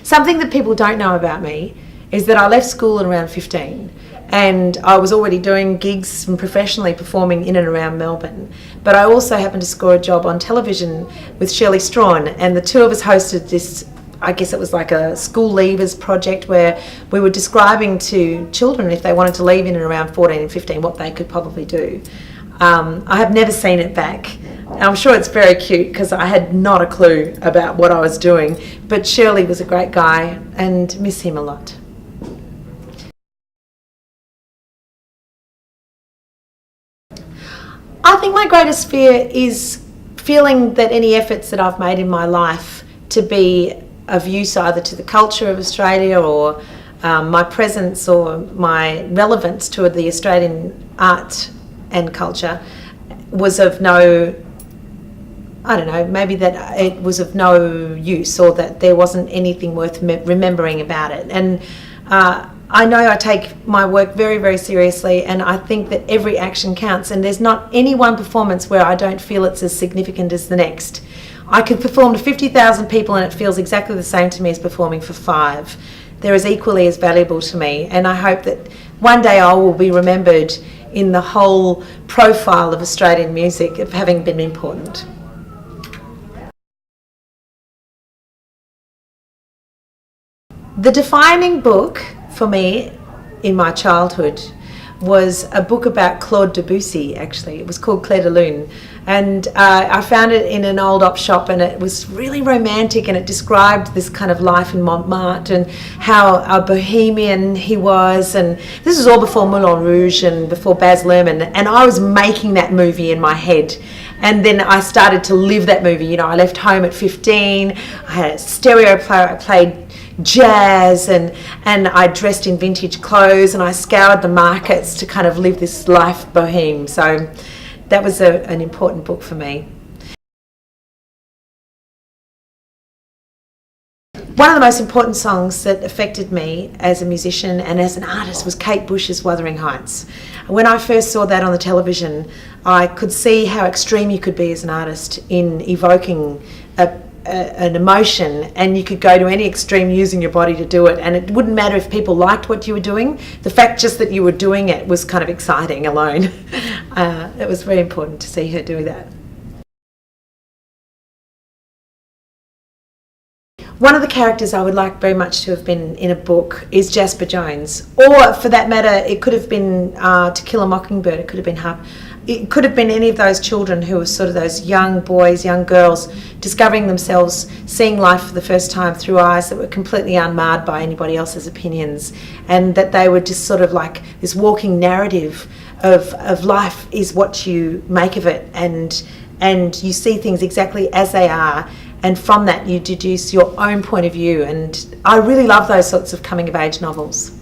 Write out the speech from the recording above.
Something that people don't know about me is that I left school at around 15, and I was already doing gigs and professionally performing in and around Melbourne. But I also happened to score a job on television with Shirley Strawn, and the two of us hosted this, I guess it was like a school leavers project, where we were describing to children, if they wanted to leave in and around 14 and 15, what they could probably do. I have never seen it back. I'm sure it's very cute because I had not a clue about what I was doing, but Shirley was a great guy and miss him a lot. I think my greatest fear is feeling that any efforts that I've made in my life to be of use either to the culture of Australia or my presence or my relevance to the Australian art and culture was of no, I don't know, maybe that it was of no use, or that there wasn't anything worth remembering about it. And I know I take my work very, very seriously, and I think that every action counts, and there's not any one performance where I don't feel it's as significant as the next. I could perform to 50,000 people and it feels exactly the same to me as performing for 5. They're as equally as valuable to me, and I hope that one day I will be remembered in the whole profile of Australian music of having been important. The defining book for me in my childhood was a book about Claude Debussy, actually. It was called Clair de Lune, and I found it in an old op shop, and it was really romantic, and it described this kind of life in Montmartre and how a bohemian he was. And this was all before Moulin Rouge and before Baz Luhrmann, and I was making that movie in my head. And then I started to live that movie. You know, I left home at 15, I had a stereo player, I played jazz, and I dressed in vintage clothes, and I scoured the markets to kind of live this life boheme. So that was an important book for me. One of the most important songs that affected me as a musician and as an artist was Kate Bush's Wuthering Heights. When I first saw that on the television, I could see how extreme you could be as an artist in evoking an emotion, and you could go to any extreme using your body to do it, and it wouldn't matter if people liked what you were doing. The fact just that you were doing it was kind of exciting alone. It was very important to see her doing that. One of the characters I would like very much to have been in a book is Jasper Jones, or for that matter, it could have been To Kill a Mockingbird. It could have been Harp. It could have been any of those children who were sort of those young boys, young girls, discovering themselves, seeing life for the first time through eyes that were completely unmarred by anybody else's opinions, and that they were just sort of like this walking narrative of life is what you make of it, and you see things exactly as they are, and from that you deduce your own point of view. And I really love those sorts of coming of age novels.